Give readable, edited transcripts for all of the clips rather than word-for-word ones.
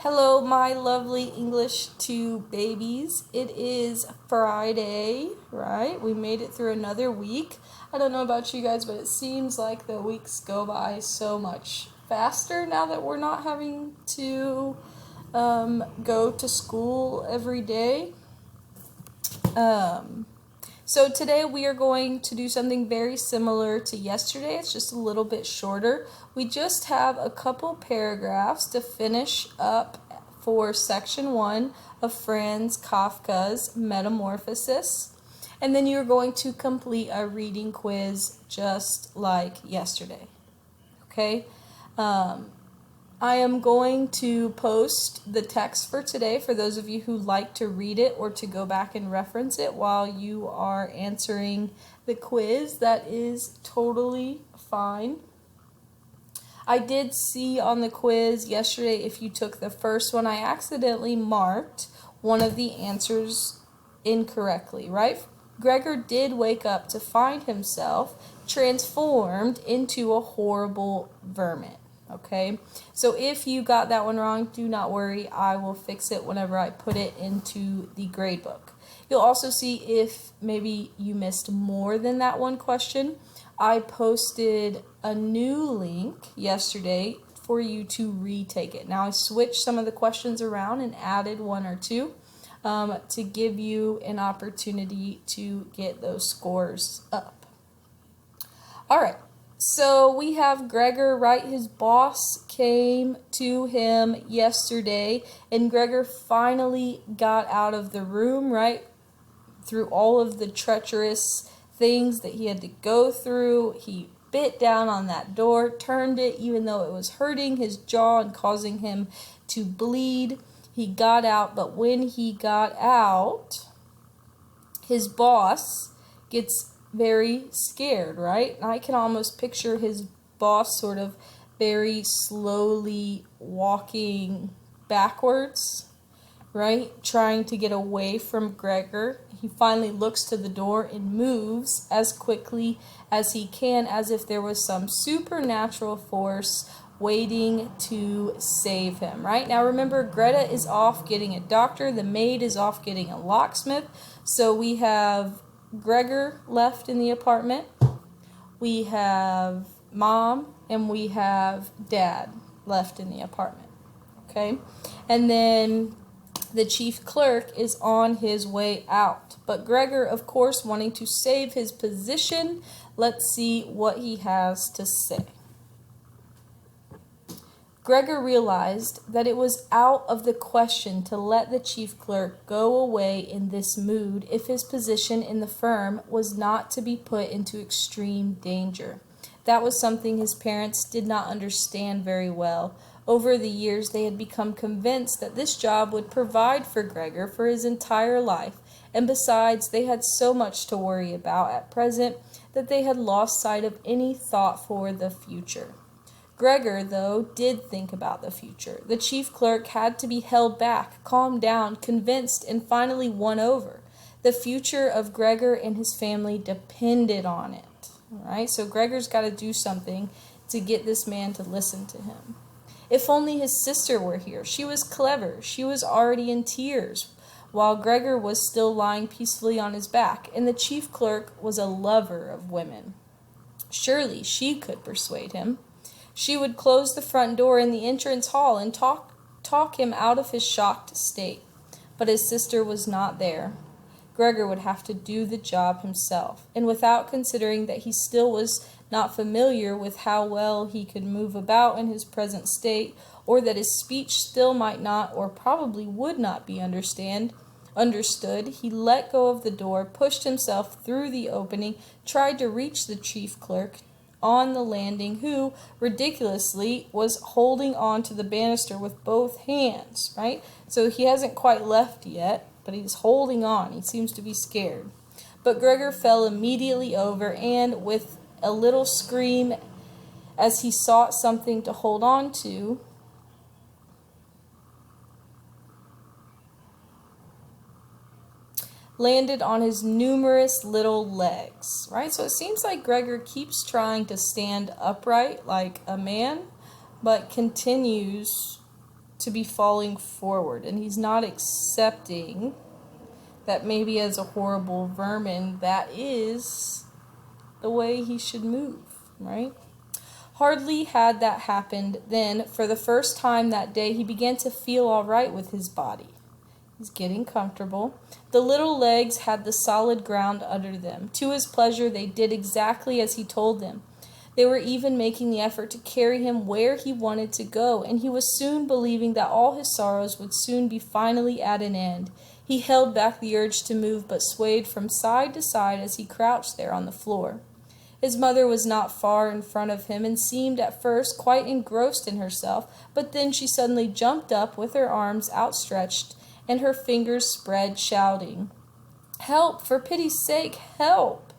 Hello, my lovely English 2 babies. It is Friday, right? We made it through another week. I don't know about you guys, but it seems like the weeks go by so much faster now that we're not having to go to school every day. So today we are going to do something very similar to yesterday. It's just a little bit shorter. We just have a couple paragraphs to finish up for section 1 of Franz Kafka's Metamorphosis. And then you're going to complete a reading quiz just like yesterday. Okay? I am going to post the text for today for those of you who like to read it or to go back and reference it while you are answering the quiz. That is totally fine. I did see on the quiz yesterday, if you took the first one, I accidentally marked one of the answers incorrectly, right? Gregor did wake up to find himself transformed into a horrible vermin. Okay, so if you got that one wrong, do not worry. I will fix it whenever I put it into the grade book. You'll also see if maybe you missed more than that one question. I posted a new link yesterday for you to retake it. Now I switched some of the questions around and added one or two to give you an opportunity to get those scores up. All right. So we have Gregor, right? His boss came to him yesterday, and Gregor finally got out of the room, right? Through all of the treacherous things that he had to go through. He bit down on that door, turned it, even though it was hurting his jaw and causing him to bleed. He got out, but when he got out, his boss gets very scared, right? And I can almost picture his boss sort of very slowly walking backwards, right? Trying to get away from Gregor. He finally looks to the door and moves as quickly as he can, as if there was some supernatural force waiting to save him, right? Now remember, Greta is off getting a doctor. The maid is off getting a locksmith. So we have Gregor left in the apartment, we have mom, and we have dad left in the apartment, okay? And then the chief clerk is on his way out. But Gregor, of course, wanting to save his position, let's see what he has to say. Gregor realized that it was out of the question to let the chief clerk go away in this mood if his position in the firm was not to be put into extreme danger. That was something his parents did not understand very well. Over the years, they had become convinced that this job would provide for Gregor for his entire life, and besides, they had so much to worry about at present that they had lost sight of any thought for the future. Gregor, though, did think about the future. The chief clerk had to be held back, calmed down, convinced, and finally won over. The future of Gregor and his family depended on it. All right? So Gregor's got to do something to get this man to listen to him. If only his sister were here. She was clever. She was already in tears, while Gregor was still lying peacefully on his back, and the chief clerk was a lover of women. Surely she could persuade him. She would close the front door in the entrance hall and talk him out of his shocked state. But his sister was not there. Gregor would have to do the job himself, and without considering that he still was not familiar with how well he could move about in his present state, or that his speech still might not or probably would not be understood, he let go of the door, pushed himself through the opening, tried to reach the chief clerk on the landing, who, ridiculously, was holding on to the banister with both hands, right? So he hasn't quite left yet, but he's holding on. He seems to be scared. But Gregor fell immediately over, and with a little scream as he sought something to hold on to, landed on his numerous little legs, right? So it seems like Gregor keeps trying to stand upright like a man, but continues to be falling forward, and he's not accepting that maybe as a horrible vermin, that is the way he should move, right? Hardly had that happened, then, for the first time that day, he began to feel all right with his body. He's getting comfortable. The little legs had the solid ground under them. To his pleasure, they did exactly as he told them. They were even making the effort to carry him where he wanted to go, and he was soon believing that all his sorrows would soon be finally at an end. He held back the urge to move, but swayed from side to side as he crouched there on the floor. His mother was not far in front of him and seemed at first quite engrossed in herself, but then she suddenly jumped up with her arms outstretched and her fingers spread, shouting, "Help! For pity's sake, help!"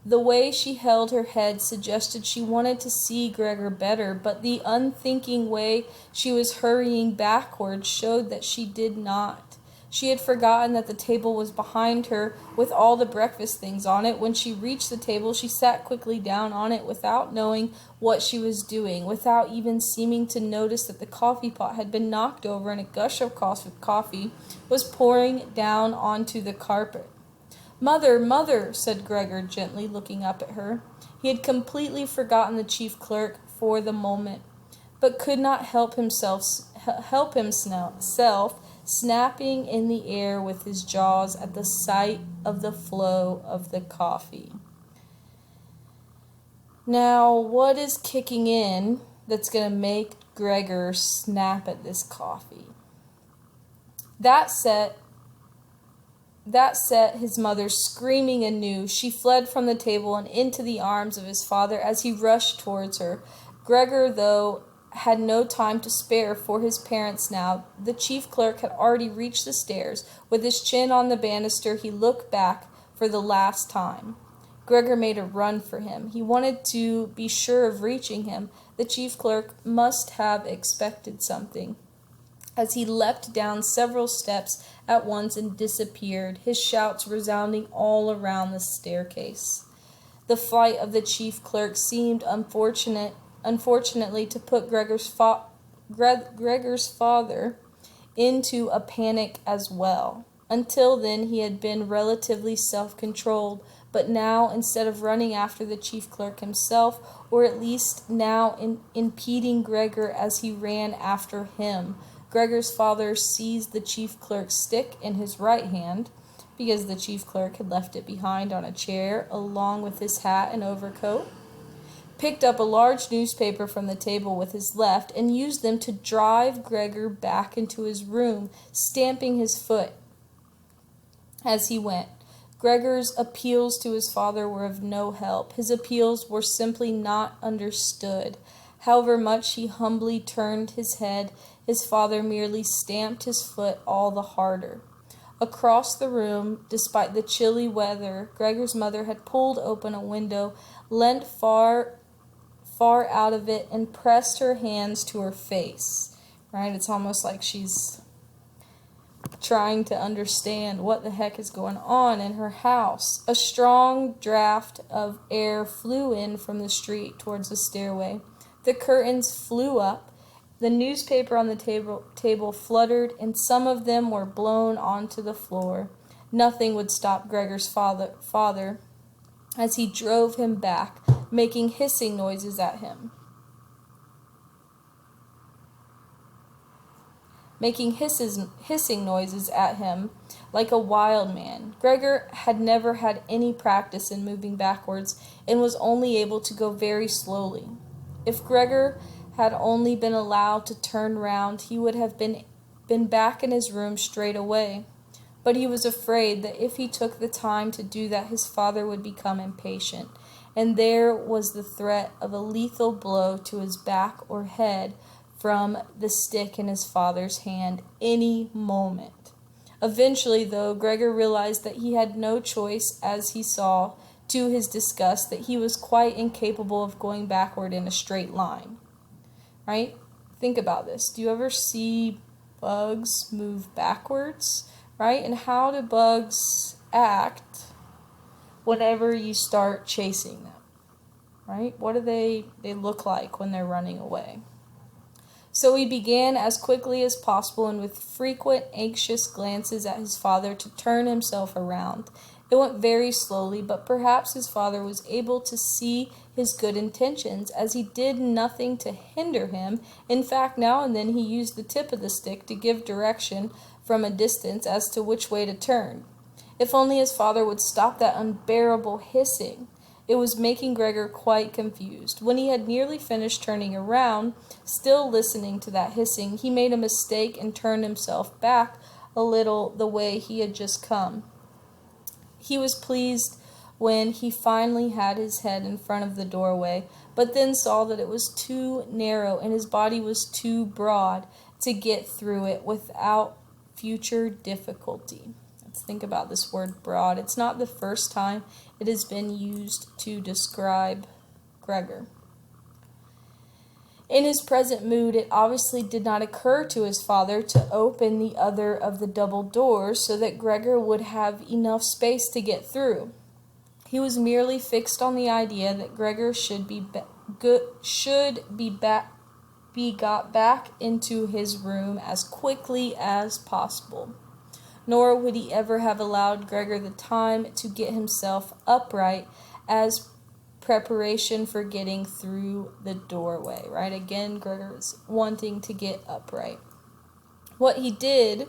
The way she held her head suggested she wanted to see Gregor better, but the unthinking way she was hurrying backwards showed that she did not. She had forgotten that the table was behind her with all the breakfast things on it. When she reached the table, she sat quickly down on it without knowing what she was doing, without even seeming to notice that the coffee pot had been knocked over and a gush of coffee was pouring down onto the carpet. "Mother, mother," said Gregor, gently looking up at her. He had completely forgotten the chief clerk for the moment, but could not help himself snapping in the air with his jaws at the sight of the flow of the coffee. Now, what is kicking in that's going to make Gregor snap at this coffee? That set his mother screaming anew. She fled from the table and into the arms of his father as he rushed towards her. Gregor, though, had no time to spare for his parents now. The chief clerk had already reached the stairs. With his chin on the banister, he looked back for the last time. Gregor made a run for him. He wanted to be sure of reaching him. The chief clerk must have expected something, as he leapt down several steps at once and disappeared, his shouts resounding all around the staircase. The flight of the chief clerk seemed unfortunately to put Gregor's father into a panic as well. Until then he had been relatively self-controlled, but now, instead of running after the chief clerk himself, or at least now impeding Gregor as he ran after him, Gregor's father seized the chief clerk's stick in his right hand, because the chief clerk had left it behind on a chair along with his hat and overcoat, picked up a large newspaper from the table with his left, and used them to drive Gregor back into his room, stamping his foot as he went. Gregor's appeals to his father were of no help. His appeals were simply not understood. However much he humbly turned his head, his father merely stamped his foot all the harder. Across the room, despite the chilly weather, Gregor's mother had pulled open a window, leant far out of it, and pressed her hands to her face. Right? It's almost like she's trying to understand what the heck is going on in her house. A strong draft of air flew in from the street towards the stairway. The curtains flew up. The newspaper on the table fluttered, and some of them were blown onto the floor. Nothing would stop Gregor's father as he drove him back, making hissing noises at him. Hissing noises at him like a wild man. Gregor had never had any practice in moving backwards and was only able to go very slowly. If Gregor had only been allowed to turn round, he would have been back in his room straight away. But he was afraid that if he took the time to do that, his father would become impatient, and there was the threat of a lethal blow to his back or head from the stick in his father's hand any moment. Eventually, though, Gregor realized that he had no choice, as he saw, to his disgust, that he was quite incapable of going backward in a straight line. Right? Think about this. Do you ever see bugs move backwards? Right? And how do bugs act whenever you start chasing them? Right? What do they look like when they're running away? So he began as quickly as possible and with frequent anxious glances at his father to turn himself around. It went very slowly, but perhaps his father was able to see his good intentions, as he did nothing to hinder him. In fact, now and then he used the tip of the stick to give direction from a distance as to which way to turn. If only his father would stop that unbearable hissing. It was making Gregor quite confused. When he had nearly finished turning around, still listening to that hissing, he made a mistake and turned himself back a little the way he had just come. He was pleased when he finally had his head in front of the doorway, but then saw that it was too narrow and his body was too broad to get through it without future difficulty. Let's think about this word broad. It's not the first time it has been used to describe Gregor. In his present mood, it obviously did not occur to his father to open the other of the double doors so that Gregor would have enough space to get through. He was merely fixed on the idea that Gregor should be got back into his room as quickly as possible. Nor would he ever have allowed Gregor the time to get himself upright as preparation for getting through the doorway, right? Again, Gregor is wanting to get upright. What he did,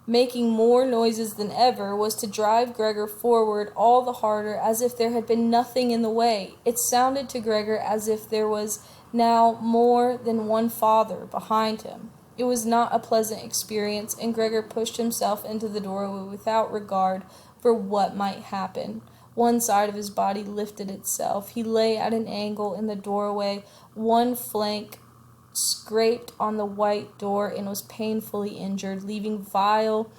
making more noises than ever, was to drive Gregor forward all the harder, as if there had been nothing in the way. It sounded to Gregor as if there was now more than one father behind him. It was not a pleasant experience, and Gregor pushed himself into the doorway without regard for what might happen. One side of his body lifted itself. He lay at an angle in the doorway. One flank scraped on the white door and was painfully injured, leaving vile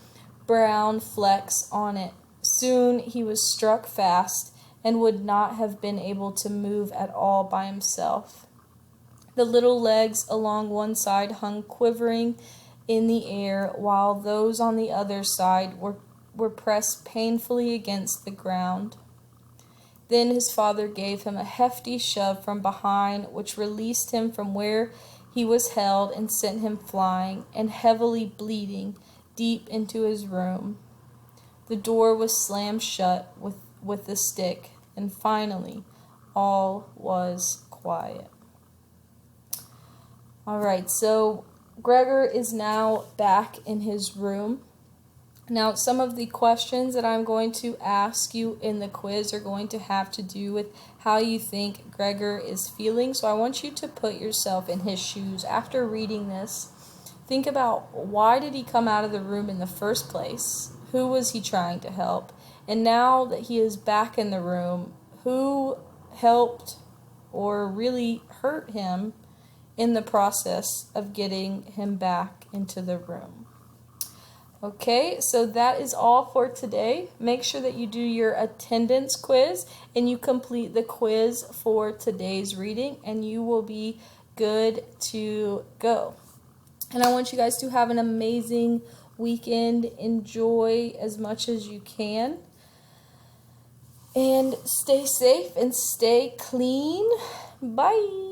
brown flecks on it. Soon he was struck fast and would not have been able to move at all by himself. The little legs along one side hung quivering in the air, while those on the other side were pressed painfully against the ground. Then his father gave him a hefty shove from behind, which released him from where he was held and sent him flying, and heavily bleeding, deep into his room. The door was slammed shut with the stick, and finally all was quiet. All right, so Gregor is now back in his room. Now, some of the questions that I'm going to ask you in the quiz are going to have to do with how you think Gregor is feeling. So I want you to put yourself in his shoes. After reading this, think about, why did he come out of the room in the first place? Who was he trying to help? And now that he is back in the room, who helped or really hurt him in the process of getting him back into the room? Okay, so that is all for today. Make sure that you do your attendance quiz and you complete the quiz for today's reading, and you will be good to go. And I want you guys to have an amazing weekend. Enjoy as much as you can. And stay safe and stay clean. Bye.